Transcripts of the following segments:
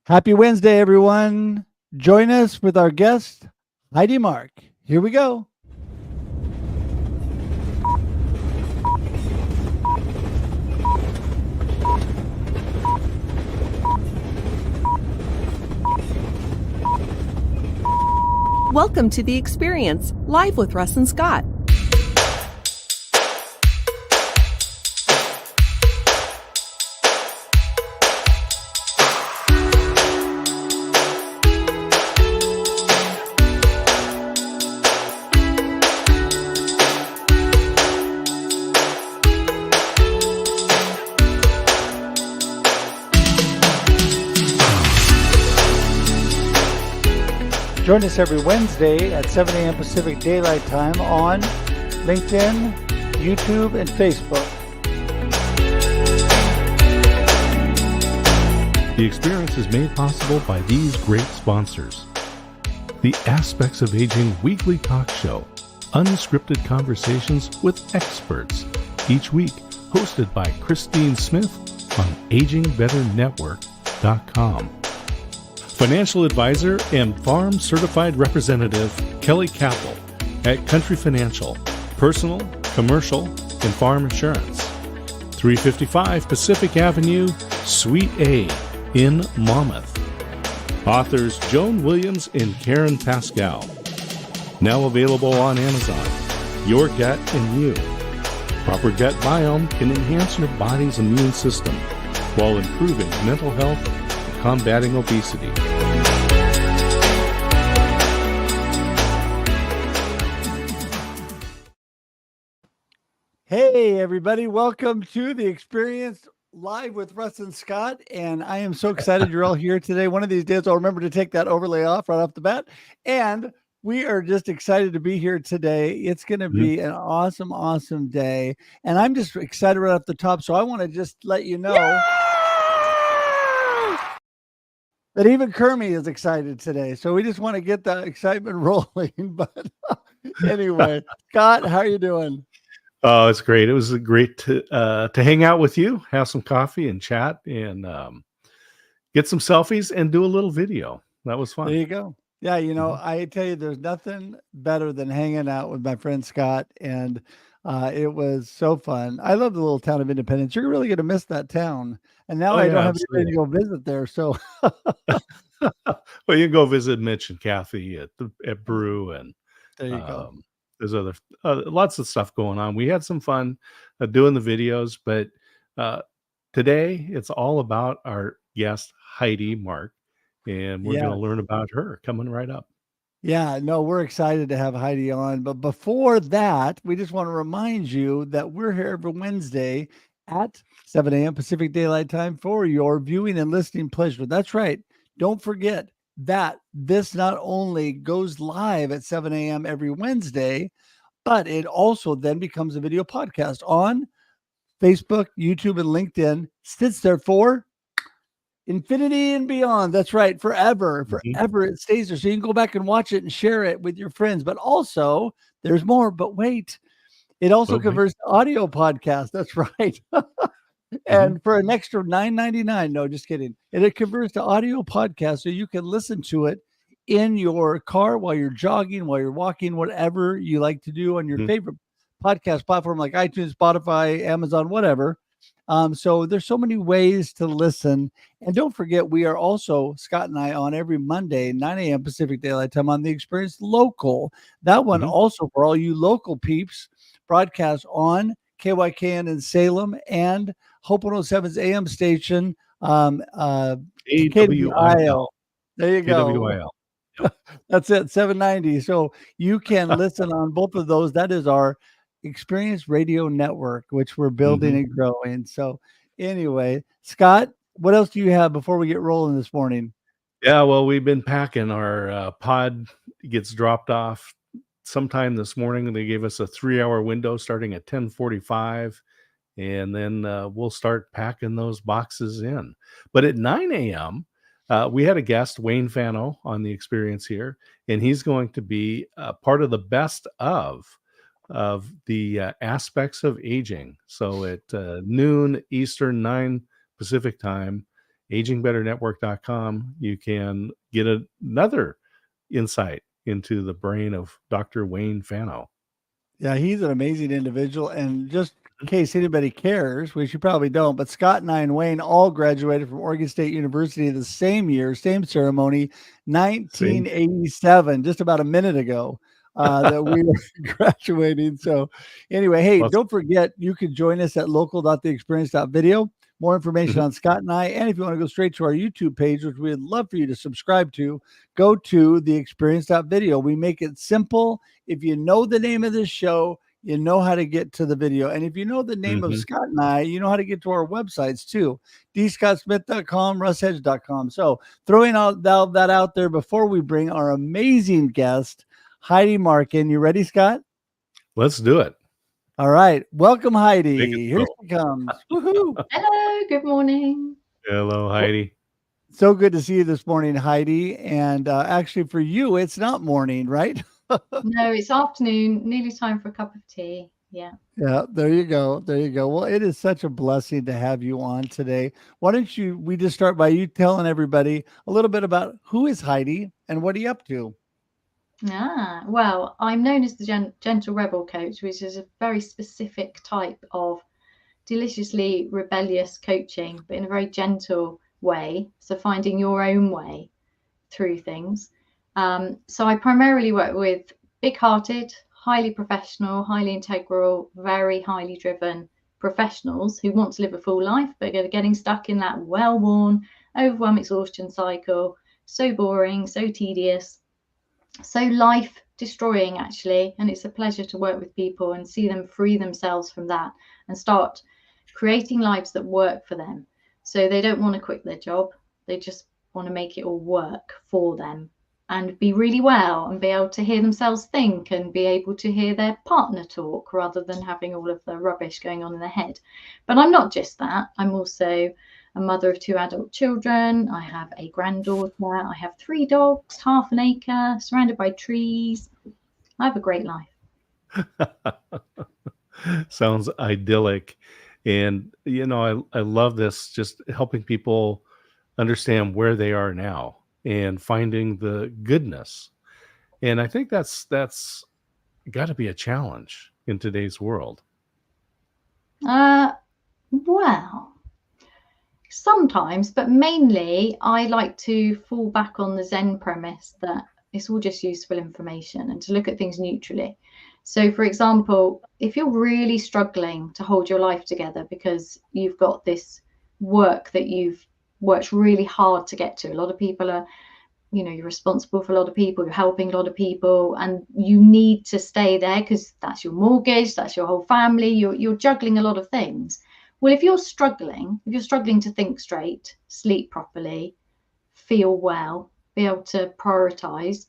Happy Wednesday, everyone. Join us with our guest, Heidi Marke. Here we go. Welcome to The Experience, live with Russ and Scott. Join us every Wednesday at 7 a.m. Pacific Daylight Time on LinkedIn, YouTube, and Facebook. The experience is made possible by these great sponsors. The Aspects of Aging weekly talk show, unscripted conversations with experts, each week hosted by Christine Smith on AgingBetterNetwork.com. Financial advisor and farm certified representative Kelly Capel at Country Financial, personal, commercial, and farm insurance. 355 Pacific Avenue, Suite A in Monmouth. Authors Joan Williams and Karen Pascal. Now available on Amazon. Your Gut and You. Proper gut biome can enhance your body's immune system while improving mental health and combating obesity. Hey, everybody. Welcome to The Experience live with Russ and Scott. And I am so excited you're all here today. One of these days, I'll remember to take that overlay off right off the bat. And we are just excited to be here today. It's going to be an awesome, awesome day. And I'm just excited right off the top. So I want to just let you know that even Kermie is excited today. So we just want to get the excitement rolling. But anyway, Scott, how are you doing? Oh, it's great. It was great to hang out with you, have some coffee and chat and get some selfies and do a little video. That was fun. There you go. Yeah, you know, I tell you, there's nothing better than hanging out with my friend Scott, and it was so fun. I love the little town of Independence. You're really going to miss that town, and now I don't have anybody to go visit there. So, well, you can go visit Mitch and Kathy at Brew, and there you go. There's other lots of stuff going on. We had some fun doing the videos, but today it's all about our guest Heidi Marke, and we're going to learn about her coming right up. Yeah, no, we're excited to have Heidi on. But before that, we just want to remind you that we're here every Wednesday at 7 a.m. Pacific Daylight Time for your viewing and listening pleasure. That's right. Don't forget that this not only goes live at 7 a.m. every Wednesday, but it also then becomes a video podcast on Facebook, YouTube, and LinkedIn. Sits there for infinity and beyond. That's right. Forever it stays there. So you can go back and watch it and share it with your friends. But also, there's more. But wait, it also converts to audio podcast. That's right. And for an extra $9.99, no, just kidding. And it converts to audio podcast, so you can listen to it in your car while you're jogging, while you're walking, whatever you like to do on your favorite podcast platform like iTunes, Spotify, Amazon, whatever. So there's so many ways to listen. And don't forget, we are also, Scott and I, on every Monday, 9 a.m. Pacific Daylight Time on The Experience Local. That one also for all you local peeps, broadcast on KYKN in Salem and Hope 107's AM station, KWIL. There you go. KWIL. Yep. That's it, 790. So you can listen on both of those. That is our Experience Radio Network, which we're building and growing. So anyway, Scott, what else do you have before we get rolling this morning? Yeah, well, we've been packing. Our pod gets dropped off sometime this morning. They gave us a 3-hour window starting at 10:45. And then we'll start packing those boxes in. But at 9 a.m., we had a guest, Wayne Fano, on the Experience here, and he's going to be part of the best of the aspects of aging. So at noon Eastern, 9 Pacific time, agingbetternetwork.com, you can get another insight into the brain of Dr. Wayne Fano. Yeah, he's an amazing individual. And just in case anybody cares, which you probably don't, but Scott and I and Wayne all graduated from Oregon State University the same year, same ceremony, See? 1987, just about a minute ago, that we were graduating. So anyway, hey, Well, don't forget, you can join us at local.theexperience.video. More information Mhm. on Scott and I. And if you want to go straight to our YouTube page, which we'd love for you to subscribe to, go to theexperience.video. We make it simple. If you know the name of this show, you know how to get to the video. And if you know the name of Mhm. Scott and I, you know how to get to our websites too. dscottsmith.com, russhedge.com. So throwing out that out there before we bring our amazing guest, Heidi Marke. You ready, Scott? Let's do it. All right. Welcome, Make Heidi. it Here so. she comes. Woohoo. Hello, good morning. Hello, Heidi. So good to see you this morning, Heidi. And actually, for you, it's not morning, right? No, it's afternoon, nearly time for a cup of tea. Yeah. Yeah, there you go. There you go. Well, it is such a blessing to have you on today. Why don't we just start by you telling everybody a little bit about who is Heidi and what are you up to? Well, I'm known as the Gentle Rebel Coach, which is a very specific type of deliciously rebellious coaching, but in a very gentle way. So finding your own way through things. So I primarily work with big-hearted, highly professional, highly integral, very highly driven professionals who want to live a full life, but are getting stuck in that well-worn, overwhelm exhaustion cycle. So boring, so tedious, so life destroying actually. And it's a pleasure to work with people and see them free themselves from that and start creating lives that work for them. So they don't want to quit their job. They just want to make it all work for them and be really well and be able to hear themselves think and be able to hear their partner talk rather than having all of the rubbish going on in their head. But I'm not just that. I'm also a mother of 2 adult children. I have a granddaughter. I have 3 dogs, half an acre, surrounded by trees. I have a great life. Sounds idyllic. And, I love this, just helping people understand where they are now and finding the goodness. And I think that's got to be a challenge in today's world. Well, sometimes, but mainly I like to fall back on the Zen premise that it's all just useful information and to look at things neutrally. So, for example, if you're really struggling to hold your life together because you've got this work that you've worked really hard to get to, a lot of people are, you're responsible for a lot of people, you're helping a lot of people, and you need to stay there because that's your mortgage, that's your whole family, you're juggling a lot of things. Well, if you're struggling to think straight, sleep properly, feel well, be able to prioritize,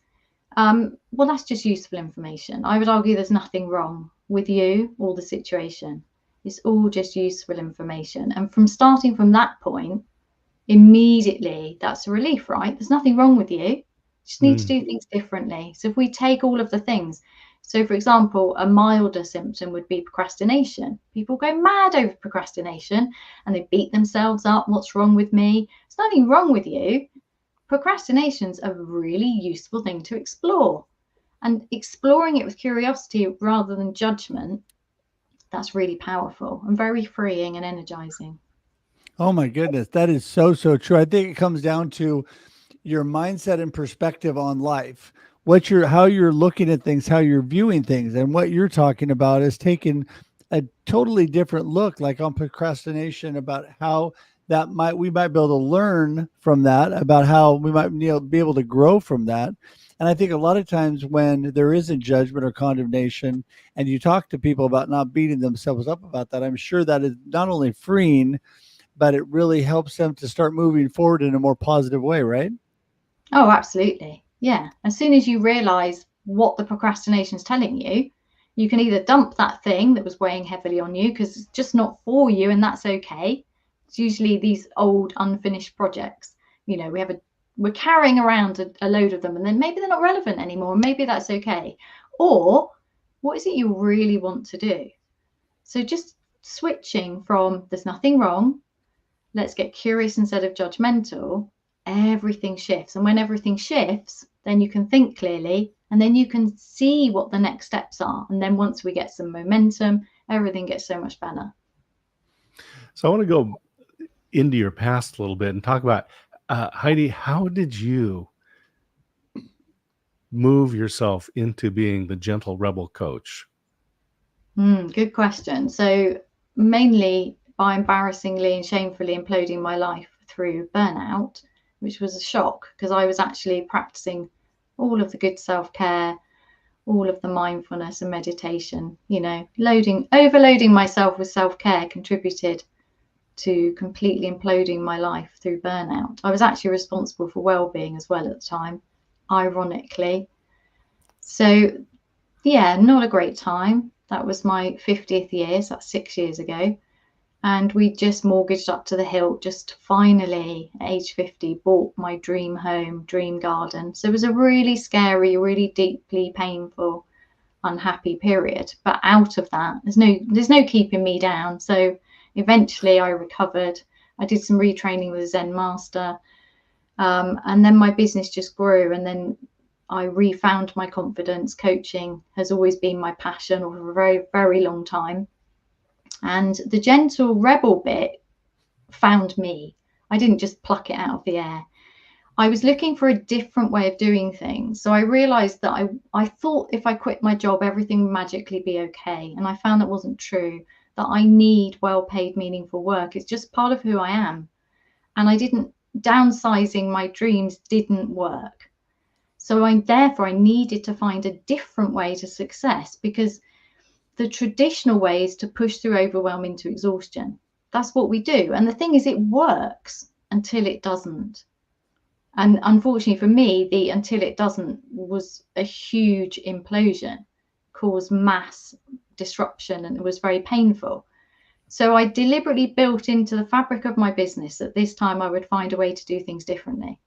well, that's just useful information. I would argue there's nothing wrong with you or the situation. It's all just useful information. And from starting from that point, immediately, that's a relief, right? There's nothing wrong with you. You just need to do things differently. So if we take all of the things, so for example, a milder symptom would be procrastination. People go mad over procrastination and they beat themselves up. What's wrong with me? There's nothing wrong with you. Procrastination's a really useful thing to explore, and exploring it with curiosity rather than judgment, that's really powerful and very freeing and energizing. Oh my goodness. That is so, so true. I think it comes down to your mindset and perspective on life, how you're looking at things, how you're viewing things. And what you're talking about is taking a totally different look, like on procrastination, about how we might be able to learn from that, about how we might be able to grow from that. And I think a lot of times when there isn't judgment or condemnation and you talk to people about not beating themselves up about that, I'm sure that is not only freeing, but it really helps them to start moving forward in a more positive way, right? Oh, absolutely. Yeah. As soon as you realize what the procrastination is telling you, you can either dump that thing that was weighing heavily on you because it's just not for you, and that's okay. It's usually these old unfinished projects. We're carrying around a load of them, and then maybe they're not relevant anymore. Maybe that's okay. Or what is it you really want to do? So just switching from there's nothing wrong let's get curious instead of judgmental, everything shifts. And when everything shifts, then you can think clearly, and then you can see what the next steps are. And then once we get some momentum, everything gets so much better. So I want to go into your past a little bit and talk about, Heidi, how did you move yourself into being the gentle rebel coach? Good question. So mainly by embarrassingly and shamefully imploding my life through burnout, which was a shock because I was actually practicing all of the good self-care, all of the mindfulness and meditation, overloading myself with self-care contributed to completely imploding my life through burnout. I was actually responsible for well-being as well at the time, ironically. So yeah, not a great time. That was my 50th year, so that's 6 years ago. And we just mortgaged up to the hilt, just finally at age 50 bought my dream home, dream garden. So it was a really scary, really deeply painful, unhappy period. But out of that, there's no keeping me down. So eventually I recovered. I did some retraining with a Zen master. And then my business just grew. And then I refound my confidence. Coaching has always been my passion for a very, very long time. And the gentle rebel bit found me. I didn't just pluck it out of the air. I was looking for a different way of doing things. So I realized that I thought if I quit my job, everything would magically be okay. And I found that wasn't true, that I need well-paid, meaningful work. It's just part of who I am. And downsizing my dreams didn't work. So therefore I needed to find a different way to success, because the traditional way is to push through overwhelm into exhaustion. That's what we do. And the thing is, it works until it doesn't. And unfortunately for me, the until it doesn't was a huge implosion, caused mass disruption, and it was very painful. So I deliberately built into the fabric of my business that this time I would find a way to do things differently.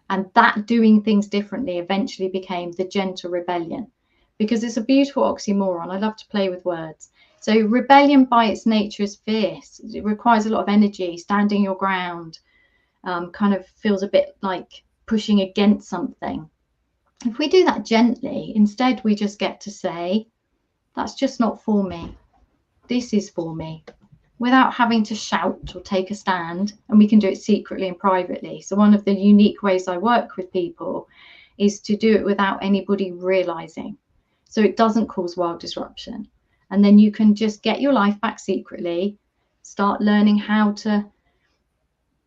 And that doing things differently eventually became the gentle rebellion, because it's a beautiful oxymoron. I love to play with words. So rebellion by its nature is fierce. It requires a lot of energy, standing your ground, kind of feels a bit like pushing against something. If we do that gently, instead we just get to say, that's just not for me. This is for me, without having to shout or take a stand. And we can do it secretly and privately. So one of the unique ways I work with people is to do it without anybody realizing. So it doesn't cause wild disruption. And then you can just get your life back secretly, start learning how to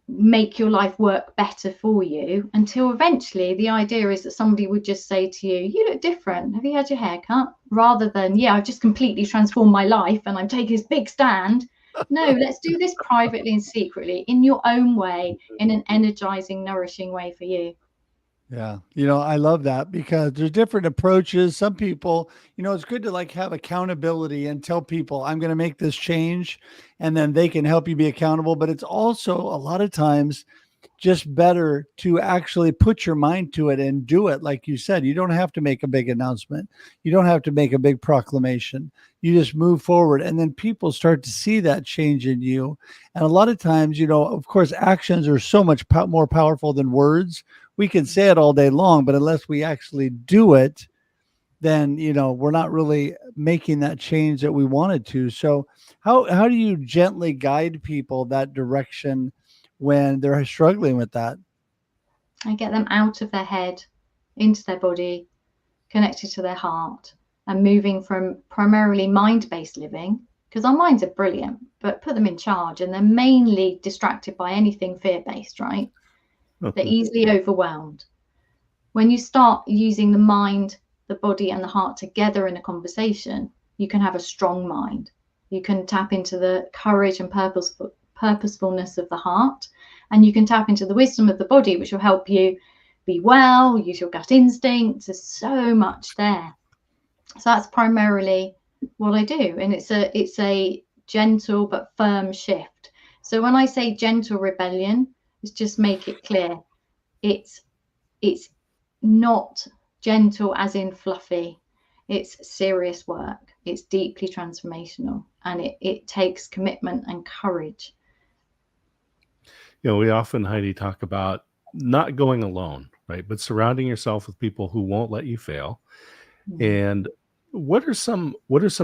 make your life work better for you, until eventually the idea is that somebody would just say to you, you look different. Have you had your hair cut? Rather than, yeah, I've just completely transformed my life and I'm taking this big stand. No, let's do this privately and secretly in your own way, in an energizing, nourishing way for you. Yeah. I love that, because there's different approaches. Some people, it's good to have accountability and tell people I'm going to make this change, and then they can help you be accountable. But it's also a lot of times just better to actually put your mind to it and do it. Like you said, you don't have to make a big announcement. You don't have to make a big proclamation. You just move forward, and then people start to see that change in you. And a lot of times, of course, actions are so much more powerful than words. We can say it all day long, but unless we actually do it, then, we're not really making that change that we wanted to. So how do you gently guide people that direction when they're struggling with that? I get them out of their head, into their body, connected to their heart, and moving from primarily mind-based living, because our minds are brilliant, but put them in charge and they're mainly distracted by anything fear-based, right? They're easily overwhelmed. When you start using the mind, the body, and the heart together in a conversation, you can have a strong mind. You can tap into the courage and purposefulness of the heart, and you can tap into the wisdom of the body, which will help you be well, use your gut instincts. There's so much there. So that's primarily what I do, and it's a gentle but firm shift. So when I say gentle rebellion, let's just make it clear. It's not gentle as in fluffy. It's serious work. It's deeply transformational, and it takes commitment and courage. We often, Heidi, talk about not going alone, right? But surrounding yourself with people who won't let you fail. And what are some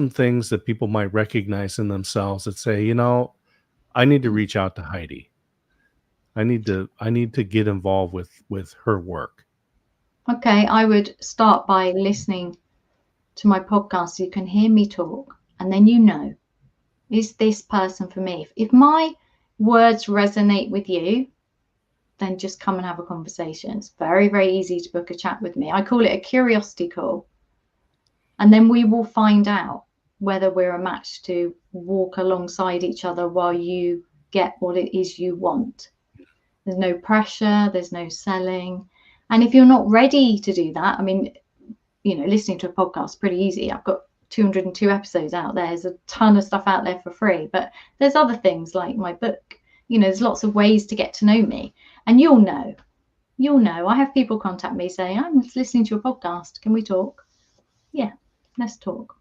things that people might recognize in themselves that say, I need to reach out to Heidi. I need to get involved with her work. Okay, I would start by listening to my podcast so you can hear me talk, and then is this person for me? If my words resonate with you, then just come and have a conversation. It's very, very easy to book a chat with me. I call it a curiosity call. And then we will find out whether we're a match to walk alongside each other while you get what it is you want. There's no pressure, there's no selling. And if you're not ready to do that, I mean, listening to a podcast is pretty easy. I've got 202 episodes out there. There's a ton of stuff out there for free, but there's other things like my book. There's lots of ways to get to know me, and you'll know. I have people contact me saying, I'm listening to your podcast. Can we talk? Yeah, let's talk.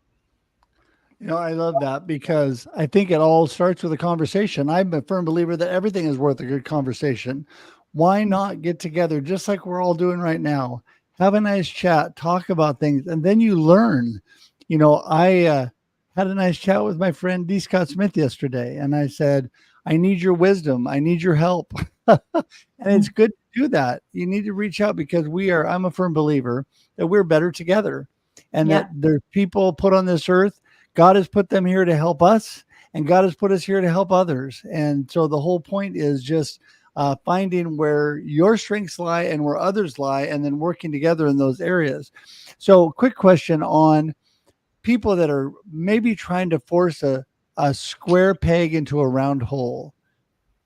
I love that, because I think it all starts with a conversation. I'm a firm believer that everything is worth a good conversation. Why not get together just like we're all doing right now? Have a nice chat, talk about things, and then you learn. I had a nice chat with my friend D. Scott Smith yesterday, and I said, I need your wisdom. I need your help. And it's good to do that. You need to reach out, because I'm a firm believer that we're better together, and that there's people put on this earth. God has put them here to help us, and God has put us here to help others. And so the whole point is just finding where your strengths lie and where others lie, and then working together in those areas. So quick question on people that are maybe trying to force a square peg into a round hole.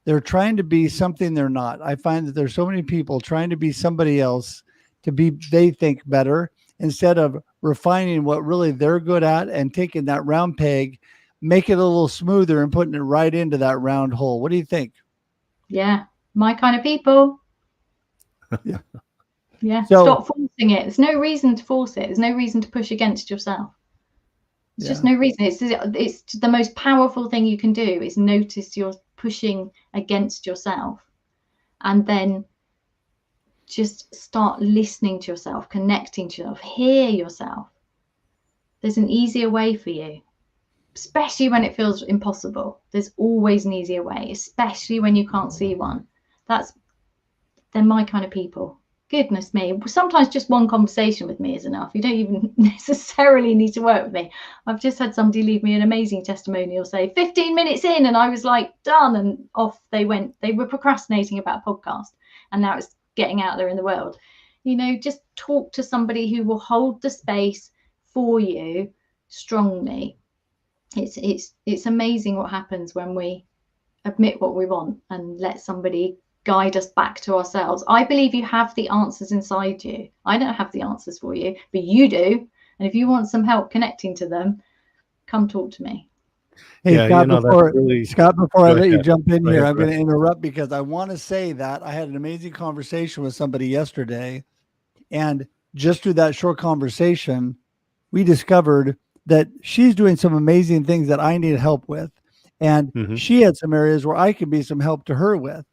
They're trying to be something they're not. I find that there's so many people trying to be somebody else they think better, instead of refining what really they're good at and taking that round peg, make it a little smoother and putting it right into that round hole. What do you think? Yeah, my kind of people. Yeah. So, stop forcing it. There's no reason to force it. There's no reason to push against yourself. There's just no reason. It's the most powerful thing you can do is notice you're pushing against yourself, and then just start listening to yourself, connecting to yourself, hear yourself. There's an easier way for you, especially when it feels impossible. There's always an easier way, especially when you can't see one. They're my kind of people. Goodness me. Sometimes just one conversation with me is enough. You don't even necessarily need to work with me. I've just had somebody leave me an amazing testimonial, say 15 minutes in, and I was like, done. And off they went. They were procrastinating about a podcast, and now it's getting out there in the world. Just talk to somebody who will hold the space for you strongly. It's amazing what happens when we admit what we want and let somebody guide us back to ourselves. I believe you have the answers inside you. I don't have the answers for you, but you do. And if you want some help connecting to them, come talk to me. Hey, Scott, before I let you jump in here, I'm going to interrupt, because I want to say that I had an amazing conversation with somebody yesterday. And just through that short conversation, we discovered that she's doing some amazing things that I need help with. And she had some areas where I could be some help to her with.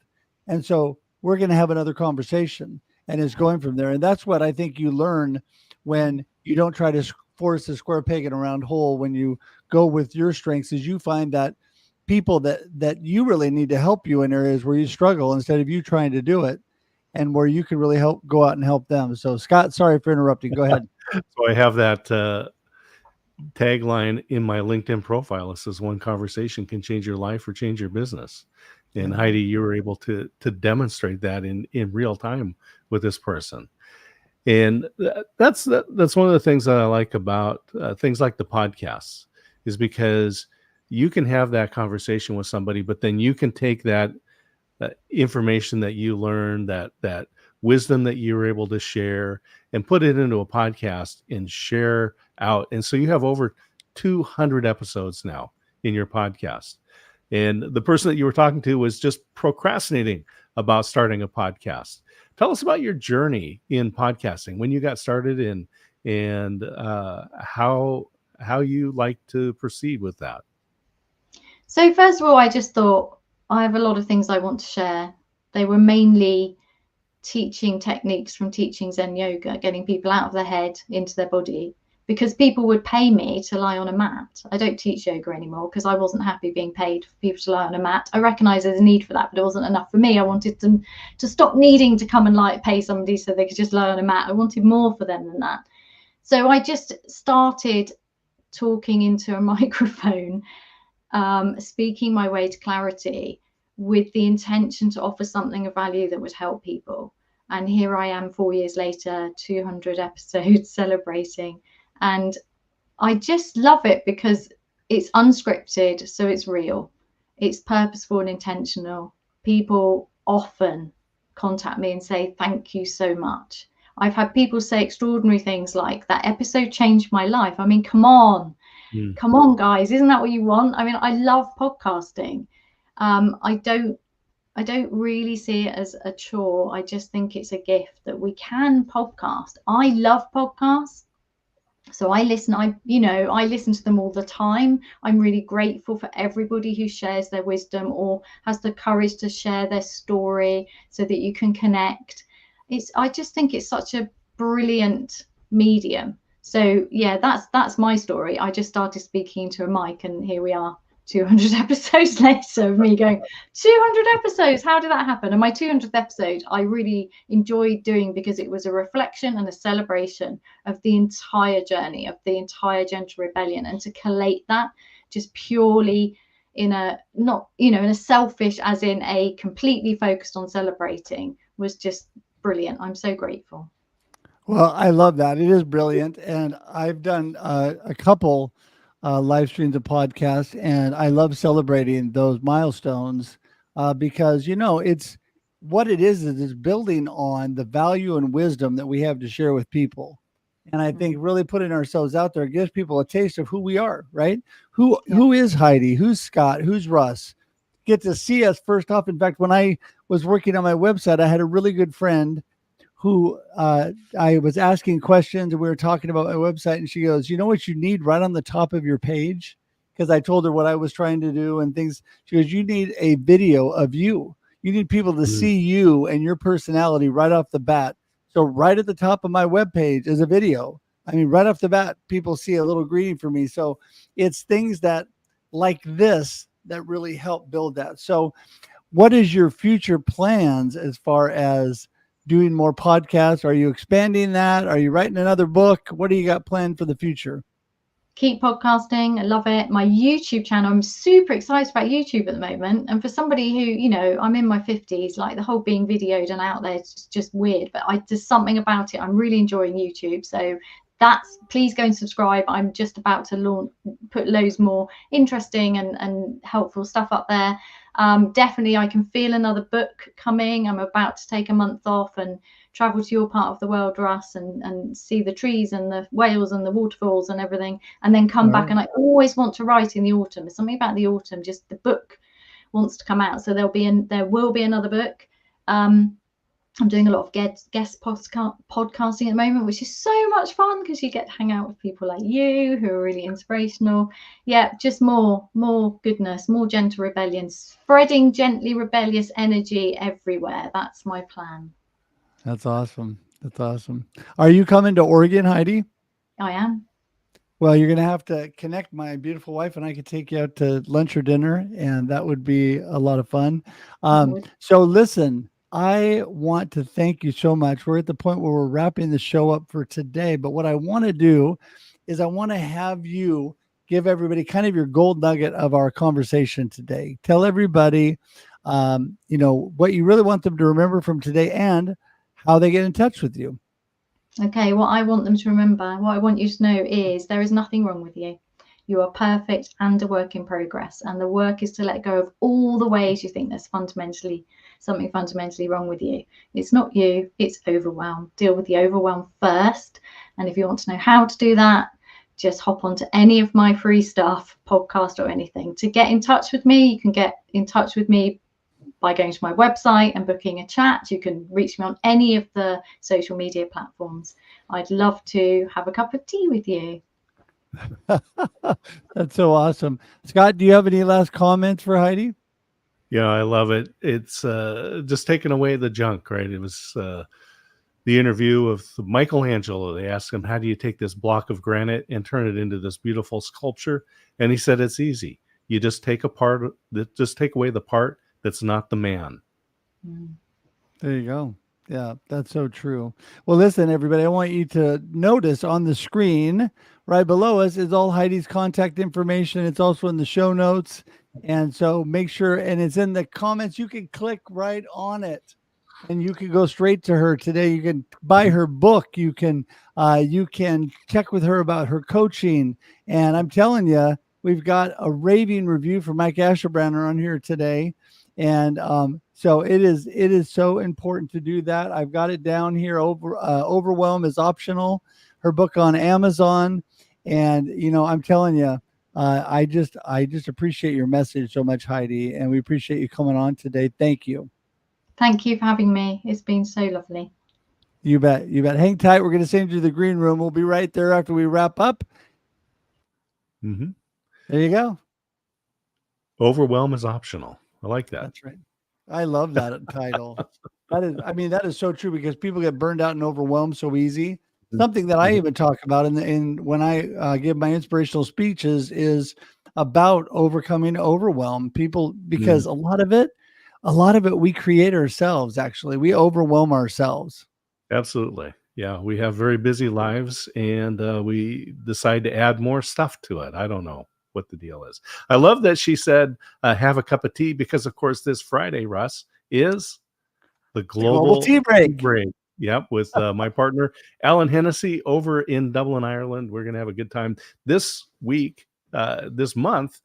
And so we're going to have another conversation, and it's going from there. And that's what I think you learn when you don't try to force a square peg in a round hole. When you go with your strengths, is you find that people that you really need to help you in areas where you struggle, instead of you trying to do it, and where you can really go out and help them. So Scott, sorry for interrupting. Go ahead. So I have that tagline in my LinkedIn profile. It says, one conversation can change your life or change your business. And Heidi, you were able to demonstrate that in real time with this person. And that's one of the things that I like about things like the podcasts, is because you can have that conversation with somebody, but then you can take that information that you learned, that wisdom that you were able to share, and put it into a podcast and share out. And so you have over 200 episodes now in your podcast. And the person that you were talking to was just procrastinating about starting a podcast. Tell us about your journey in podcasting, when you got started, and how you like to proceed with that. So first of all, I just thought, I have a lot of things I want to share. They were mainly teaching techniques from teaching Zen yoga, getting people out of their head into their body, because people would pay me to lie on a mat. I don't teach yoga anymore because I wasn't happy being paid for people to lie on a mat. I recognize there's a need for that, but it wasn't enough for me. I wanted them to stop needing to come and pay somebody so they could just lie on a mat. I wanted more for them than that. So I just started talking into a microphone, speaking my way to clarity with the intention to offer something of value that would help people. And here I am 4 years later, 200 episodes celebrating. And I just love it because it's unscripted, so it's real. It's purposeful and intentional. People often contact me and say, thank you so much. I've had people say extraordinary things like, that episode changed my life. I mean, come on, guys. Isn't that what you want? I mean, I love podcasting. I don't really see it as a chore. I just think it's a gift that we can podcast. I love podcasts. So I listen to them all the time. I'm really grateful for everybody who shares their wisdom or has the courage to share their story so that you can connect. I just think it's such a brilliant medium. So yeah, that's my story. I just started speaking to a mic, and here we are, 200 episodes later of me going, 200 episodes, how did that happen? And my 200th episode I really enjoyed doing because it was a reflection and a celebration of the entire journey, of the entire Gentle Rebellion, and to collate that just purely in a, not, in a selfish, as in a completely focused on celebrating, was just brilliant. I'm so grateful. Well, I love that. It is brilliant. And I've done a couple live streams of podcasts, and I love celebrating those milestones because, it's what it is building on the value and wisdom that we have to share with people. And I think really putting ourselves out there gives people a taste of who we are, right? Who is Heidi? Who's Scott? Who's Russ? Get to see us first off. In fact, when I was working on my website, I had a really good friend who I was asking questions, and we were talking about my website, and she goes, you know what you need right on the top of your page? Because I told her what I was trying to do and things. She goes, you need a video of you. You need people to see you and your personality right off the bat. So right at the top of my webpage is a video. I mean, right off the bat, people see a little greeting for me. So it's things that like this that really help build that. So what is your future plans as far as doing more podcasts? Are you expanding that? Are you writing another book? What do you got planned for the future? Keep podcasting. I love it. My YouTube channel, I'm super excited about YouTube at the moment. And for somebody who, I'm in my 50s, like the whole being videoed and out there, it's just weird. But there's something about it. I'm really enjoying YouTube. So please go and subscribe. I'm just about to put loads more interesting and helpful stuff up there. Definitely, I can feel another book coming. I'm about to take a month off and travel to your part of the world, Russ, and see the trees and the whales and the waterfalls and everything, and then come back. And I always want to write in the autumn. There's something about the autumn, just the book wants to come out. So there will be another book. I'm doing a lot of guest podcasting at the moment, which is so much fun because you get to hang out with people like you who are really inspirational. Yeah, just more goodness, more Gentle Rebellion, spreading gently rebellious energy everywhere. That's my plan. That's awesome. That's awesome. Are you coming to Oregon, Heidi? I am. Well, you're going to have to connect. My beautiful wife and I could take you out to lunch or dinner, and that would be a lot of fun. So listen, I want to thank you so much. We're at the point where we're wrapping the show up for today. But what I want to do is I want to have you give everybody kind of your gold nugget of our conversation today. Tell everybody, what you really want them to remember from today and how they get in touch with you. Okay, what I want them to remember, what I want you to know is there is nothing wrong with you. You are perfect and a work in progress. And the work is to let go of all the ways you think there's something fundamentally wrong with you. It's not you, it's overwhelm. Deal with the overwhelm first. And if you want to know how to do that, just hop onto any of my free stuff, podcast or anything. To get in touch with me, you can get in touch with me by going to my website and booking a chat. You can reach me on any of the social media platforms. I'd love to have a cup of tea with you. That's so awesome. Scott, do you have any last comments for Heidi? I love it. It's just taking away the junk, right? It was the interview of Michelangelo. They asked him, how do you take this block of granite and turn it into this beautiful sculpture? And he said, it's easy. You just take away the part that's not the man. There you go. Yeah, that's so true. Well, listen, everybody, I want you to notice on the screen right below us is all Heidi's contact information. It's also in the show notes. And so make sure, and it's in the comments, you can click right on it and you can go straight to her today. You can buy her book. You can check with her about her coaching. And I'm telling you, we've got a raving review from Mike Asherbrander on here today. And so it is so important to do that. I've got it down here. Overwhelm is optional. Her book on Amazon. And, I'm telling you, I just appreciate your message so much, Heidi. And we appreciate you coming on today. Thank you. Thank you for having me. It's been so lovely. You bet. Hang tight. We're going to send you to the green room. We'll be right there after we wrap up. Mm-hmm. There you go. Overwhelm is optional. I like that. That's right. I love that title. That is so true because people get burned out and overwhelmed so easy. Something that I even talk about in when I give my inspirational speeches is about overcoming overwhelm. People, because a lot of it we create ourselves. Actually, we overwhelm ourselves. Absolutely. Yeah, we have very busy lives, and we decide to add more stuff to it. I don't know what the deal is. I love that she said, have a cup of tea, because of course this Friday, Russ, is the global tea break. Yep, with my partner Alan Hennessy over in Dublin, Ireland. We're gonna have a good time this week. This month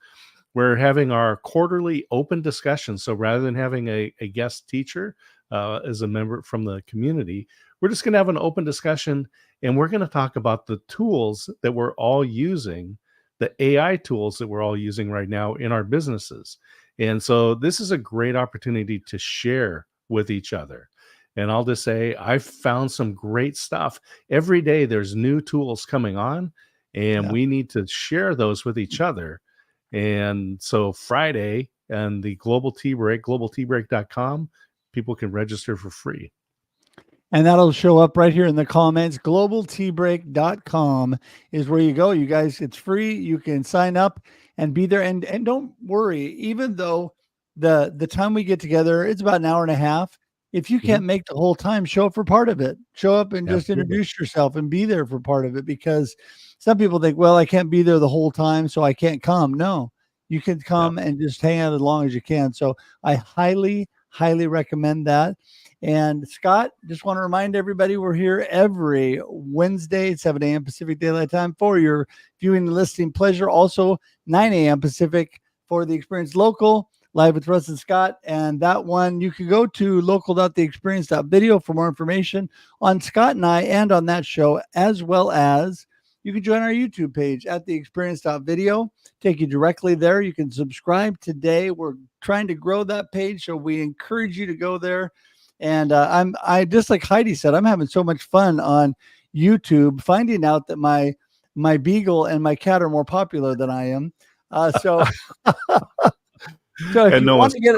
we're having our quarterly open discussion. So rather than having a guest teacher as a member from the community, we're just gonna have an open discussion, and we're gonna talk about the tools that we're all using, the AI tools that we're all using right now in our businesses. And so this is a great opportunity to share with each other. And I'll just say, I've found some great stuff. Every day there's new tools coming on, and we need to share those with each other. And so Friday and the Global Tea Break, globalteabreak.com, people can register for free. And that'll show up right here in the comments. globalteabreak.com is where you go. You guys, it's free. You can sign up and be there. And don't worry, even though the time we get together, it's about an hour and a half. If you can't make the whole time, show up for part of it. Show up and just introduce yourself and be there for part of it, because some people think, well, I can't be there the whole time, so I can't come. No, you can come and just hang out as long as you can. So I highly, highly recommend that. And Scott, just want to remind everybody, we're here every Wednesday at 7 a.m. Pacific Daylight Time for your viewing and listening pleasure. Also 9 a.m. Pacific for the Experience Local, Live with Russ and Scott. And that one, you can go to local.theexperience.video for more information on Scott and I and on that show, as well as you can join our YouTube page at theexperience.video. Take you directly there. You can subscribe today. We're trying to grow that page, so we encourage you to go there. And I just like Heidi said, I'm having so much fun on YouTube, finding out that my beagle and my cat are more popular than I am. So if you want to get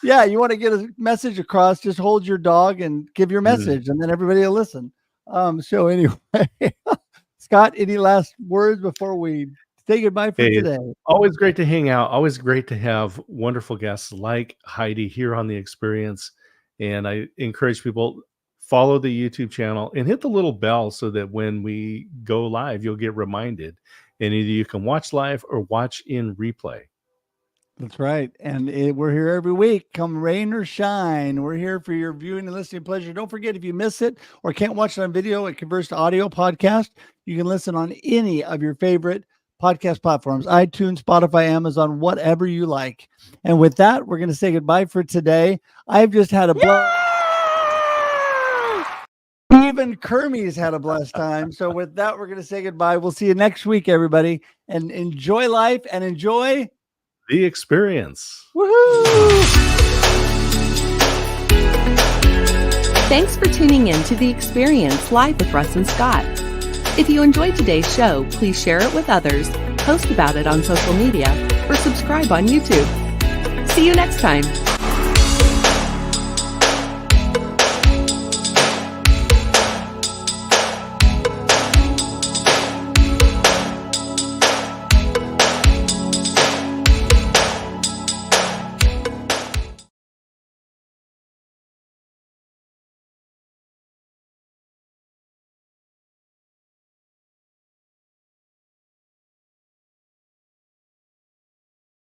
you want to get a message across, just hold your dog and give your message, and then everybody will listen. So anyway, Scott, any last words before we say goodbye for today? Always great to hang out. Always great to have wonderful guests like Heidi here on The Experience. And I encourage people, follow the YouTube channel and hit the little bell so that when we go live, you'll get reminded. And either you can watch live or watch in replay. That's right. And we're here every week, come rain or shine. We're here for your viewing and listening pleasure. Don't forget, if you miss it or can't watch it on video, it converts to audio podcast. You can listen on any of your favorite podcast platforms, iTunes, Spotify, Amazon, whatever you like. And with that, we're going to say goodbye for today. I've just had a blast. Even Kermie's had a blessed time. So with that, we're going to say goodbye. We'll see you next week, everybody. And enjoy life and enjoy the experience. Woohoo! Thanks for tuning in to The Experience Live with Russ and Scott. If you enjoyed today's show, please share it with others, post about it on social media, or subscribe on YouTube. See you next time.